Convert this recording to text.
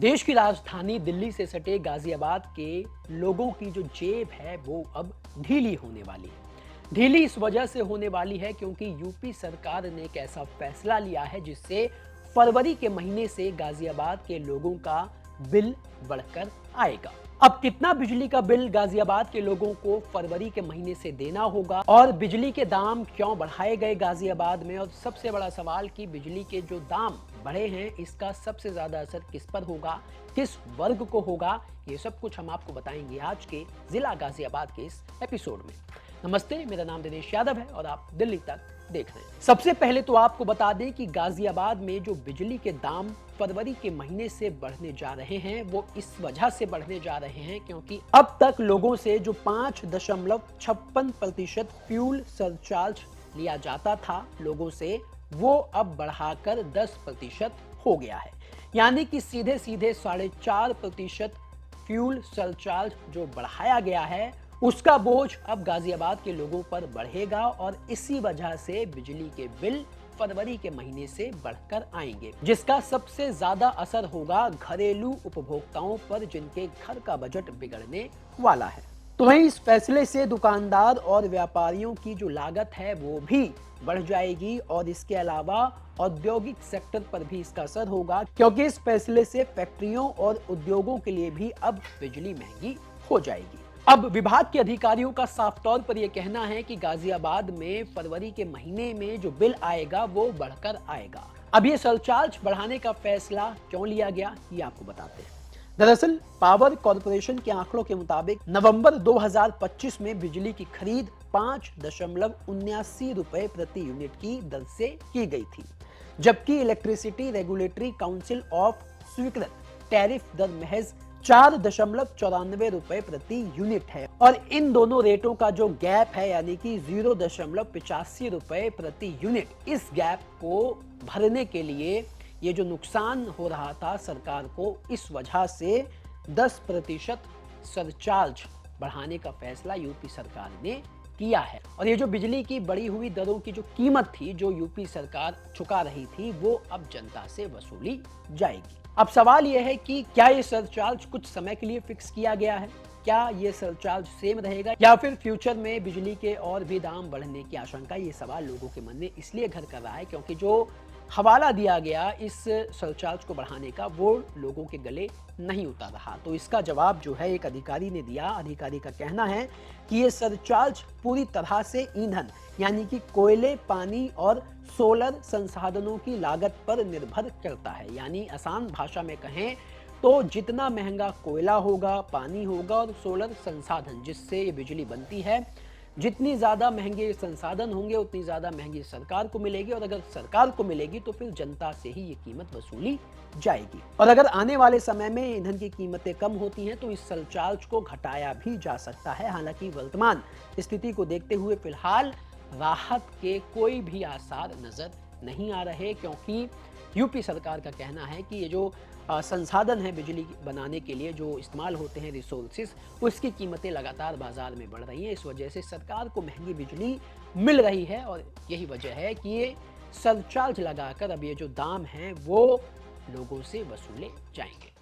देश की राजधानी दिल्ली से सटे गाजियाबाद के लोगों की जो जेब है वो अब ढीली होने वाली है। ढीली इस वजह से होने वाली है क्योंकि यूपी सरकार ने एक ऐसा फैसला लिया है जिससे फरवरी के महीने से गाजियाबाद के लोगों का बिल बढ़कर आएगा। अब कितना बिजली का बिल गाजियाबाद के लोगों को फरवरी के महीने से देना होगा और बिजली के दाम क्यों बढ़ाए गए गाजियाबाद में, और सबसे बड़ा सवाल कि बिजली के जो दाम बढ़े हैं इसका सबसे ज्यादा असर किस पर होगा, किस वर्ग को होगा, ये सब कुछ हम आपको बताएंगे आज के जिला गाजियाबाद के इस एपिसोड में। नमस्ते, मेरा नाम दिनेश यादव है और आप दिल्ली तक देख रहे हैं। सबसे पहले तो आपको बता दें कि गाजियाबाद में जो बिजली के दाम फरवरी के महीने से बढ़ने जा रहे हैं वो इस वजह से बढ़ने जा रहे हैं क्योंकि अब तक लोगों से जो 5.56% फ्यूल सरचार्ज लिया जाता था लोगों से, वो अब बढ़ाकर 10% हो गया है। यानी कि सीधे सीधे 4.5% फ्यूल सरचार्ज जो बढ़ाया गया है उसका बोझ अब गाजियाबाद के लोगों पर बढ़ेगा और इसी वजह से बिजली के बिल फरवरी के महीने से बढ़कर आएंगे, जिसका सबसे ज्यादा असर होगा घरेलू उपभोक्ताओं पर जिनके घर का बजट बिगड़ने वाला है। तो वहीं इस फैसले से दुकानदार और व्यापारियों की जो लागत है वो भी बढ़ जाएगी और इसके अलावा औद्योगिक सेक्टर पर भी इसका असर होगा क्योंकि इस फैसले से फैक्ट्रियों और उद्योगों के लिए भी अब बिजली महंगी हो जाएगी। अब विभाग के अधिकारियों का साफ तौर पर यह कहना है कि गाजियाबाद में फरवरी के महीने में जो बिल आएगा वो बढ़कर आएगा। अब ये सरचार्ज बढ़ाने का फैसला क्यों लिया गया ये आपको बताते हैं। दरअसल पावर कॉर्पोरेशन के आंकड़ों के मुताबिक नवंबर 2025 में बिजली की खरीद 5.79 रुपए प्रति यूनिट की दर से की गई थी, जबकि इलेक्ट्रिसिटी रेगुलेटरी काउंसिल ऑफ स्वीकृत टैरिफ दर महज 4.94 रुपए प्रति यूनिट है और इन दोनों रेटों का जो गैप है यानी कि 0.85 रुपए प्रति यूनिट, इस गैप को भरने के लिए ये जो नुकसान हो रहा था सरकार को, इस वजह से 10% सरचार्ज बढ़ाने का फैसला यूपी सरकार ने किया है। और ये जो बिजली की बढ़ी हुई दरों की जो कीमत थी जो यूपी सरकार चुका रही थी वो अब जनता से वसूली जाएगी। अब सवाल यह है कि क्या ये सरचार्ज कुछ समय के लिए फिक्स किया गया है, क्या ये सरचार्ज सेम रहेगा या फिर फ्यूचर में बिजली के और भी दाम बढ़ने की आशंका, ये सवाल लोगों के मन में इसलिए घर कर रहा है क्योंकि जो हवाला दिया गया इस सरचार्ज को बढ़ाने का वो लोगों के गले नहीं उतर रहा। तो इसका जवाब जो है एक अधिकारी ने दिया। अधिकारी का कहना है कि ये सरचार्ज पूरी तरह से ईंधन यानी कि कोयले, पानी और सोलर संसाधनों की लागत पर निर्भर करता है। यानी आसान भाषा में कहें तो जितना महंगा कोयला होगा, पानी होगा और सोलर संसाधन जिससे ये बिजली बनती है, जितनी ज्यादा महंगे संसाधन होंगे उतनी ज्यादा महंगी सरकार को मिलेगी और अगर सरकार को मिलेगी तो फिर जनता से ही ये कीमत वसूली जाएगी। और अगर आने वाले समय में ईंधन की कीमतें कम होती हैं तो इस सरचार्ज को घटाया भी जा सकता है। हालांकि वर्तमान स्थिति को देखते हुए फिलहाल राहत के कोई भी आसार नजर नहीं आ रहे क्योंकि यूपी सरकार का कहना है कि ये जो संसाधन है बिजली बनाने के लिए जो इस्तेमाल होते हैं रिसोर्सेज, उसकी कीमतें लगातार बाजार में बढ़ रही हैं। इस वजह से सरकार को महंगी बिजली मिल रही है और यही वजह है कि ये सरचार्ज लगाकर अब ये जो दाम हैं वो लोगों से वसूले जाएंगे।